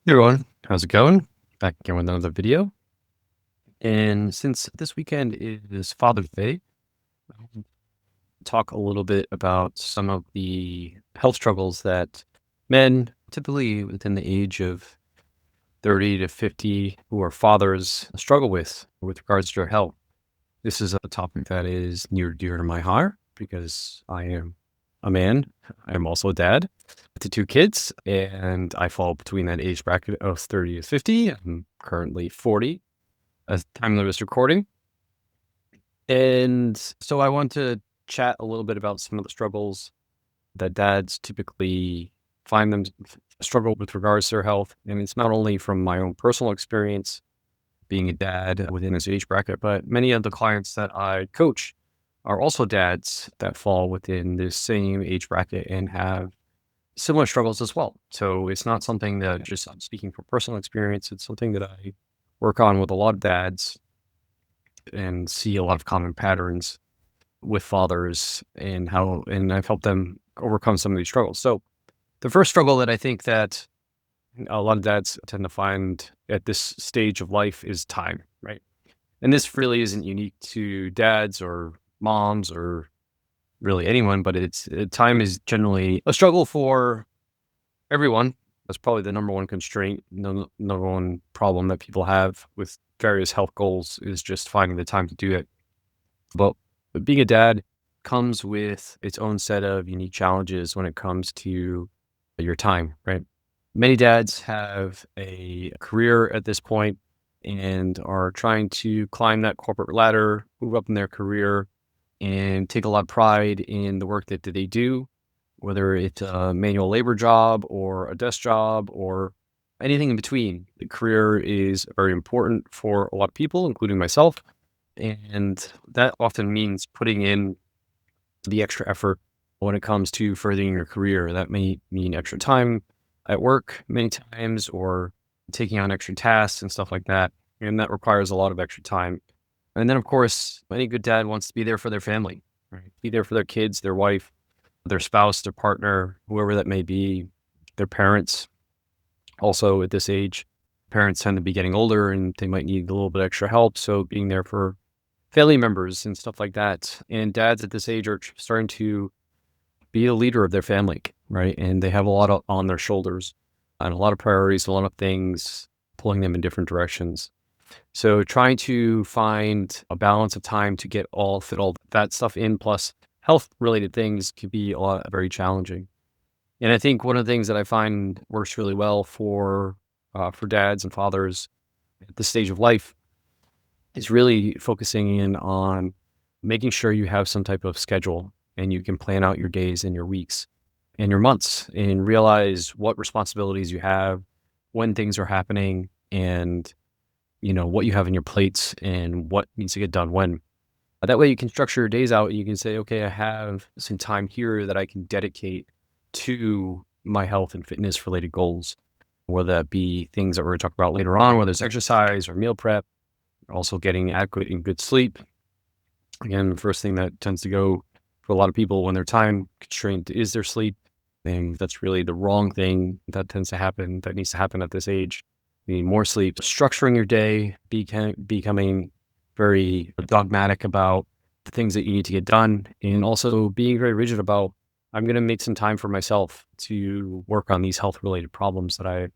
Hey everyone, how's it going? Back again with another video. And since this weekend is Father's Day, I'll talk a little bit about some of the health struggles that men, typically within the age of 30 to 50, who are fathers, struggle with regards to their health. This is a topic that is near and dear to my heart because I am a man. I am also a dad to two kids, and I fall between that age bracket of 30 to 50. I'm currently 40 at the time of this recording. And so I want to chat a little bit about some of the struggles that dads typically find them struggle with regards to their health. And it's not only from my own personal experience being a dad within this age bracket, but many of the clients that I coach are also dads that fall within this same age bracket and have similar struggles as well. So it's not something that just I'm speaking from personal experience. It's something that I work on with a lot of dads and see a lot of common patterns with fathers and I've helped them overcome some of these struggles. So the first struggle that I think that a lot of dads tend to find at this stage of life is time, right? And this really isn't unique to dads or moms or really anyone, but time is generally a struggle for everyone. That's probably the number one constraint, number one problem that people have with various health goals is just finding the time to do it. But being a dad comes with its own set of unique challenges when it comes to your time, right? Many dads have a career at this point and are trying to climb that corporate ladder, move up in their career, and take a lot of pride in the work that they do, whether it's a manual labor job or a desk job or anything in between. The career is very important for a lot of people, including myself. And that often means putting in the extra effort when it comes to furthering your career. That may mean extra time at work many times or taking on extra tasks and stuff like that. And that requires a lot of extra time. And then, of course, any good dad wants to be there for their family, right? Be there for their kids, their wife, their spouse, their partner, whoever that may be, their parents. Also, at this age, parents tend to be getting older and they might need a little bit extra help. So, being there for family members and stuff like that. And dads at this age are starting to be a leader of their family, right? And they have a lot on their shoulders and a lot of priorities, a lot of things pulling them in different directions. So trying to find a balance of time to fit all that stuff in, plus health related things can be very challenging. And I think one of the things that I find works really well for dads and fathers at this stage of life is really focusing in on making sure you have some type of schedule and you can plan out your days and your weeks and your months and realize what responsibilities you have, when things are happening, and what you have on your plates and what needs to get done when. That way you can structure your days out and you can say, okay, I have some time here that I can dedicate to my health and fitness related goals, whether that be things that we're going to talk about later on, whether it's exercise or meal prep, also getting adequate and good sleep. Again, the first thing that tends to go for a lot of people when their time constraint is their sleep. And that's really the wrong thing that tends to happen, that needs to happen at this age. You need more sleep. Structuring your day, becoming very dogmatic about the things that you need to get done, and also being very rigid about, I'm going to make some time for myself to work on these health-related problems that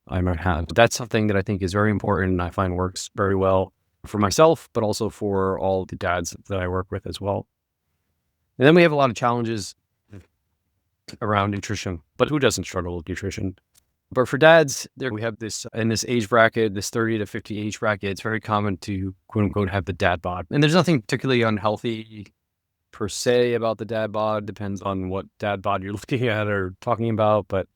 I might have. That's something that I think is very important and I find works very well for myself, but also for all the dads that I work with as well. And then we have a lot of challenges around nutrition, but who doesn't struggle with nutrition? But for dads, we have this in this age bracket, this 30 to 50 age bracket, it's very common to quote unquote have the dad bod. And there's nothing particularly unhealthy per se about the dad bod. Depends on what dad bod you're looking at or talking about, but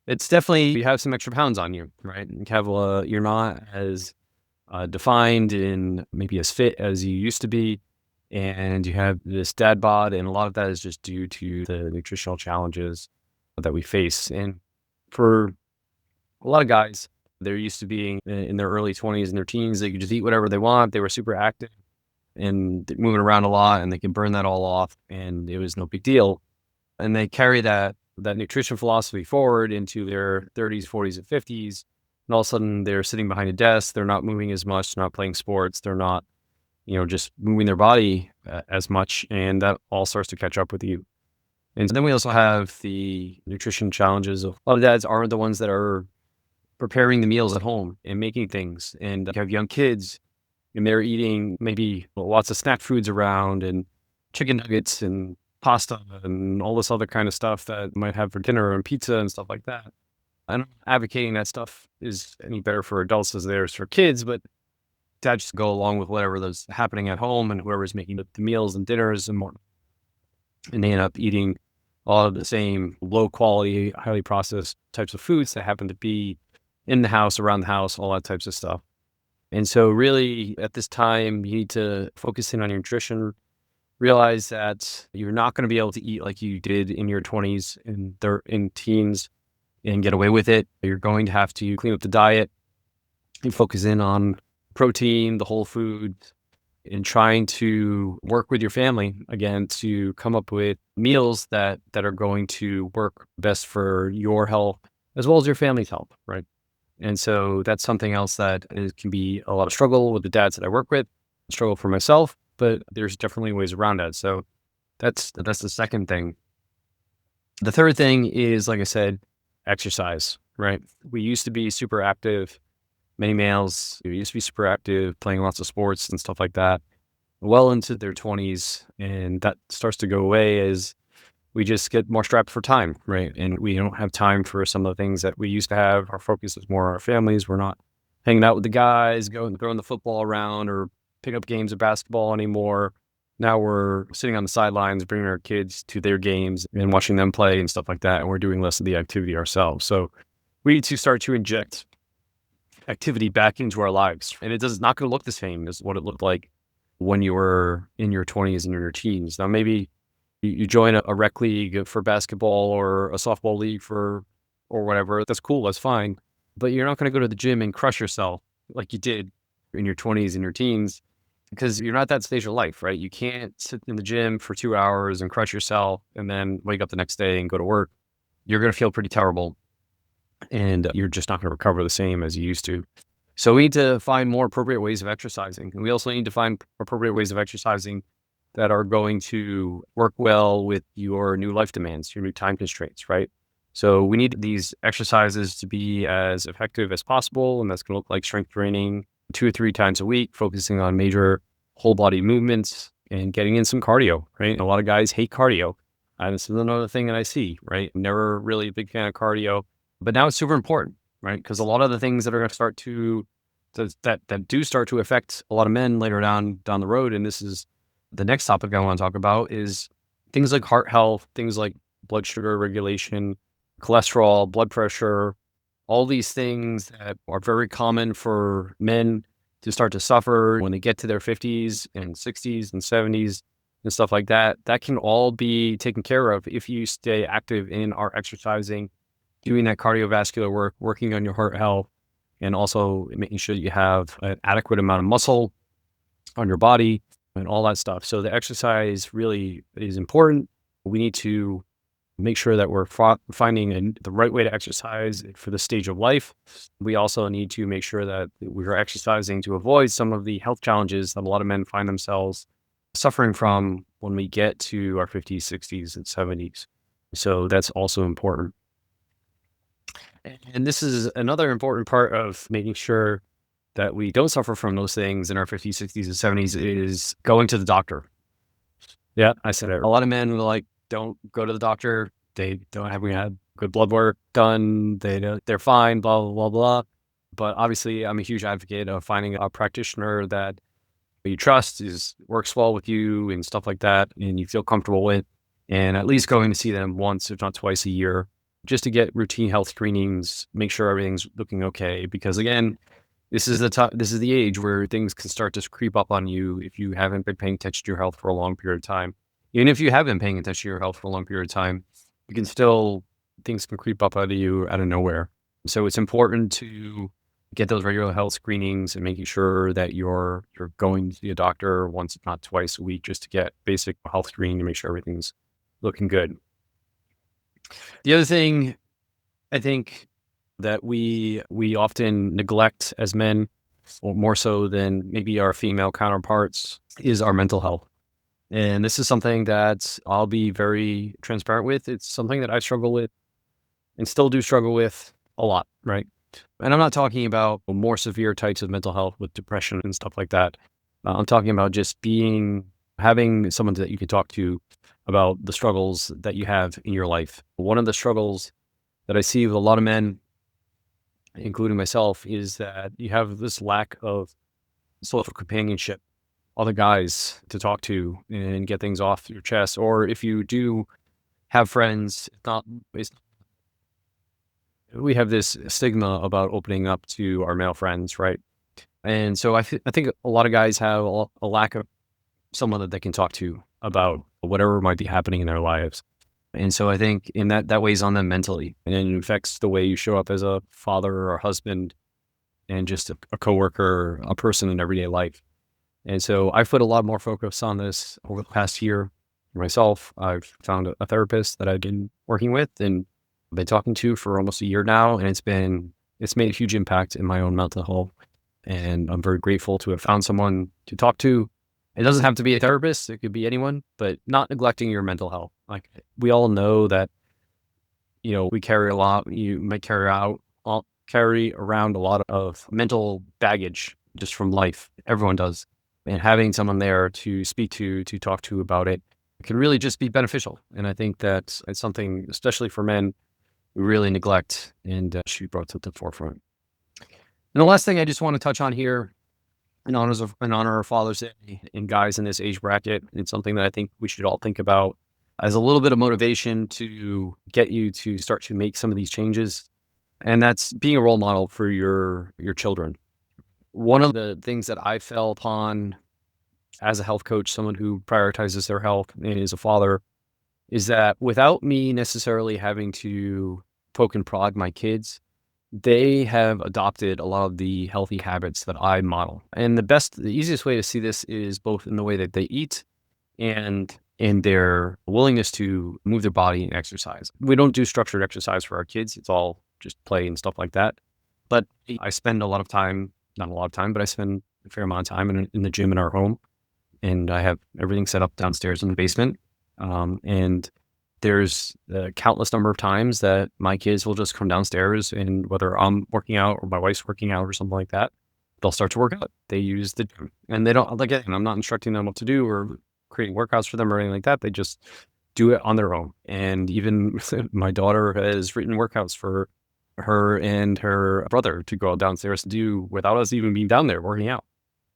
it's definitely, you have some extra pounds on you, right? You have, you're not as defined and maybe as fit as you used to be. And you have this dad bod, and a lot of that is just due to the nutritional challenges that we face. And for a lot of guys, they're used to being in their early 20s and their teens. They could just eat whatever they want. They were super active and moving around a lot, and they can burn that all off, and it was no big deal. And they carry that nutrition philosophy forward into their 30s, 40s, and 50s, and all of a sudden they're sitting behind a desk, they're not moving as much, they're not playing sports, they're not, just moving their body as much, and that all starts to catch up with you. And then we also have the nutrition challenges of a lot of dads aren't the ones that are preparing the meals at home and making things. And you have young kids and they're eating maybe lots of snack foods around and chicken nuggets and pasta and all this other kind of stuff that might have for dinner and pizza and stuff like that. I'm not advocating that stuff is any better for adults as there is for kids, but dads just go along with whatever that's happening at home and whoever's making the meals and dinners and more. And they end up eating all of the same low quality, highly processed types of foods that happen to be in the house, around the house, all that types of stuff. And so really at this time, you need to focus in on your nutrition, realize that you're not going to be able to eat like you did in your 20s and in teens and get away with it. You're going to have to clean up the diet and focus in on protein, the whole foods, and trying to work with your family again to come up with meals that are going to work best for your health as well as your family's health, right? And so that's something else that can be a lot of struggle with the dads that I work with, struggle for myself, but there's definitely ways around it. So that's the second thing. The third thing is, like I said, exercise, right? We used to be super active. Many males used to be super active, playing lots of sports and stuff like that, well into their 20s. And that starts to go away as we just get more strapped for time, right? And we don't have time for some of the things that we used to have. Our focus is more on our families. We're not hanging out with the guys, going throwing the football around or pick up games of basketball anymore. Now we're sitting on the sidelines, bringing our kids to their games and watching them play and stuff like that. And we're doing less of the activity ourselves. So we need to start to inject activity back into our lives. And it's not going to look the same as what it looked like when you were in your 20s and in your teens. Now, maybe you join a rec league for basketball or a softball league or whatever. That's cool. That's fine. But you're not going to go to the gym and crush yourself like you did in your 20s and your teens because you're not that stage of life, right? You can't sit in the gym for 2 hours and crush yourself and then wake up the next day and go to work. You're going to feel pretty terrible and you're just not going to recover the same as you used to. So we need to find more appropriate ways of exercising. And we also need to find appropriate ways of exercising that are going to work well with your new life demands, your new time constraints, right? So we need these exercises to be as effective as possible. And that's going to look like strength training 2 or 3 times a week, focusing on major whole body movements and getting in some cardio, right? A lot of guys hate cardio. And this is another thing that I see, right? Never really a big fan of cardio, but now it's super important, right? Because a lot of the things that are going to start to, that do start to affect a lot of men later down the road, and this is the next topic I want to talk about, is things like heart health, things like blood sugar regulation, cholesterol, blood pressure, all these things that are very common for men to start to suffer when they get to their 50s and 60s and 70s and stuff like that. That can all be taken care of if you stay active in our exercising, doing that cardiovascular work, working on your heart health, and also making sure that you have an adequate amount of muscle on your body and all that stuff. So the exercise really is important. We need to make sure that we're finding the right way to exercise for the stage of life. We also need to make sure that we are exercising to avoid some of the health challenges that a lot of men find themselves suffering from when we get to our 50s, 60s, and 70s. So that's also important. And this is another important part of making sure that we don't suffer from those things in our 50s, 60s, and 70s is going to the doctor. Yeah, I said it. A lot of men don't go to the doctor. They don't have had good blood work done. They're fine, blah, blah, blah, blah. But obviously, I'm a huge advocate of finding a practitioner that you trust, works well with you and stuff like that, and you feel comfortable with, and at least going to see them once, if not twice a year, just to get routine health screenings, make sure everything's looking okay. Because again, this is the age where things can start to creep up on you if you haven't been paying attention to your health for a long period of time. Even if you have been paying attention to your health for a long period of time, things can creep up out of nowhere. So it's important to get those regular health screenings and making sure that you're going to see a doctor once, if not twice a week, just to get basic health screening to make sure everything's looking good. The other thing I think that we often neglect as men, or more so than maybe our female counterparts, is our mental health. And this is something that I'll be very transparent with. It's something that I struggle with and still do struggle with a lot, right? And I'm not talking about more severe types of mental health with depression and stuff like that. I'm talking about just having someone that you can talk to about the struggles that you have in your life. One of the struggles that I see with a lot of men, including myself, is that you have this lack of social companionship, other guys to talk to and get things off your chest. Or if you do have friends, we have this stigma about opening up to our male friends, right? And so I think a lot of guys have a lack of someone that they can talk to about whatever might be happening in their lives. And so I think in that weighs on them mentally, and it affects the way you show up as a father or a husband and just a coworker, a person in everyday life. And so I've put a lot more focus on this over the past year myself. I've found a therapist that I've been working with and been talking to for almost a year now, and it's made a huge impact in my own mental health. And I'm very grateful to have found someone to talk to. It doesn't have to be a therapist; it could be anyone, but not neglecting your mental health. Like, we all know that, we carry a lot. You might carry around a lot of mental baggage just from life. Everyone does, and having someone there to speak to talk to about it can really just be beneficial. And I think that it's something, especially for men, we really neglect, and should be brought to the forefront. And the last thing I just want to touch on here, in honor of Father's Day and guys in this age bracket, it's something that I think we should all think about as a little bit of motivation to get you to start to make some of these changes. And that's being a role model for your children. One of the things that I fell upon as a health coach, someone who prioritizes their health and is a father, is that without me necessarily having to poke and prod my kids, they have adopted a lot of the healthy habits that I model. And the easiest way to see this is both in the way that they eat and in their willingness to move their body and exercise. We don't do structured exercise for our kids. It's all just play and stuff like that. But I spend a lot of time, not a lot of time, but I spend a fair amount of time in the gym in our home. And I have everything set up downstairs in the basement. And there's a countless number of times that my kids will just come downstairs, and whether I'm working out or my wife's working out or something like that, they'll start to work out. They use the gym, and they don't, again, I'm not instructing them what to do or creating workouts for them or anything like that. They just do it on their own. And even my daughter has written workouts for her and her brother to go downstairs to do without us even being down there working out.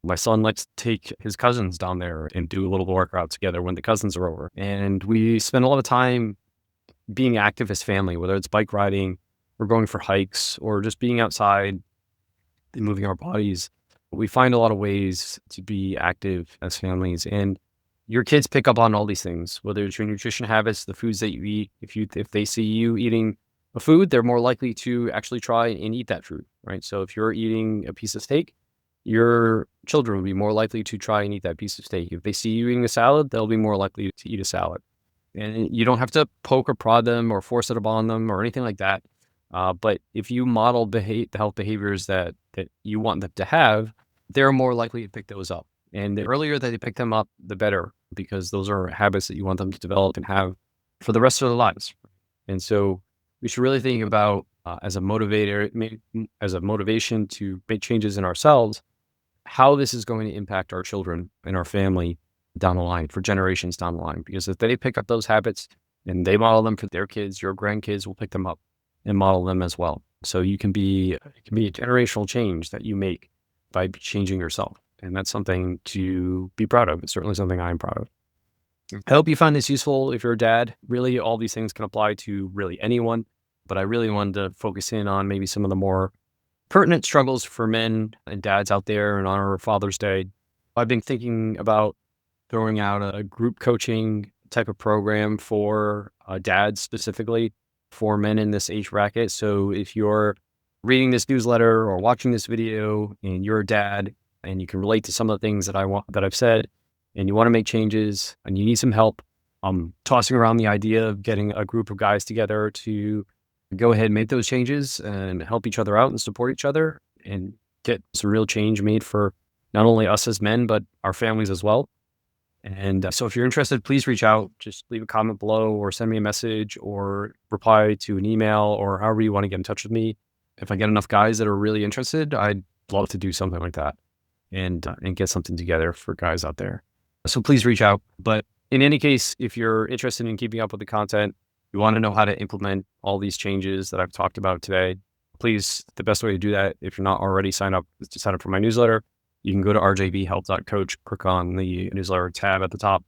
My son likes to take his cousins down there and do a little workout together when the cousins are over. And we spend a lot of time being active as family, whether it's bike riding or going for hikes or just being outside and moving our bodies. We find a lot of ways to be active as families. And your kids pick up on all these things, whether it's your nutrition habits, the foods that you eat. If they see you eating a food, they're more likely to actually try and eat that food, right? So if you're eating a piece of steak, your children will be more likely to try and eat that piece of steak. If they see you eating a salad, they'll be more likely to eat a salad. And you don't have to poke or prod them or force it upon them or anything like that. But if you model the health behaviors that you want them to have, they're more likely to pick those up. And the earlier that they pick them up, the better, because those are habits that you want them to develop and have for the rest of their lives. And so we should really think about as a motivation to make changes in ourselves, how this is going to impact our children and our family down the line, for generations down the line. Because if they pick up those habits and they model them for their kids, your grandkids will pick them up and model them as well. So it can be a generational change that you make by changing yourself. And that's something to be proud of. It's certainly something I'm proud of. I hope you find this useful if you're a dad. Really, all these things can apply to really anyone, but I really wanted to focus in on maybe some of the more pertinent struggles for men and dads out there in honor of Father's Day. I've been thinking about throwing out a group coaching type of program for dads, specifically for men in this age bracket. So if you're reading this newsletter or watching this video and you're a dad and you can relate to some of the things that I've said, and you want to make changes and you need some help, I'm tossing around the idea of getting a group of guys together to go ahead and make those changes and help each other out and support each other and get some real change made for not only us as men, but our families as well. And so if you're interested, please reach out. Just leave a comment below or send me a message or reply to an email or however you want to get in touch with me. If I get enough guys that are really interested, I'd love to do something like that and get something together for guys out there. So please reach out. But in any case, if you're interested in keeping up with the content, you want to know how to implement all these changes that I've talked about today, please, the best way to do that, if you're not already signed up, is to sign up for my newsletter. You can go to rjbhealth.coach, click on the newsletter tab at the top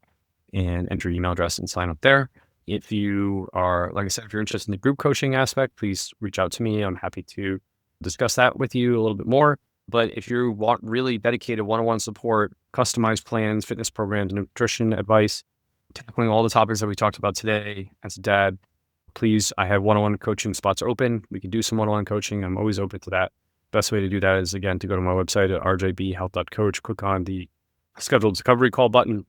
and enter your email address and sign up there. If you are, like I said, if you're interested in the group coaching aspect, please reach out to me. I'm happy to discuss that with you a little bit more. But if you want really dedicated one-on-one support, customized plans, fitness programs, nutrition advice, tackling all the topics that we talked about today as a dad, please, I have one-on-one coaching spots open. We can do some one-on-one coaching. I'm always open to that. Best way to do that is, again, to go to my website at rjbhealth.coach, click on the scheduled discovery call button,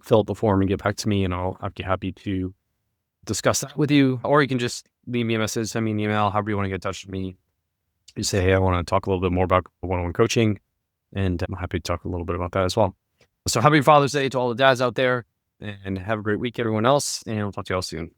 fill out the form and get back to me, and I'll be happy to discuss that with you. Or you can just leave me a message, send me an email, however you want to get in touch with me. You say, hey, I want to talk a little bit more about one-on-one coaching, and I'm happy to talk a little bit about that as well. So happy Father's Day to all the dads out there, and have a great week, everyone else, and we'll talk to you all soon.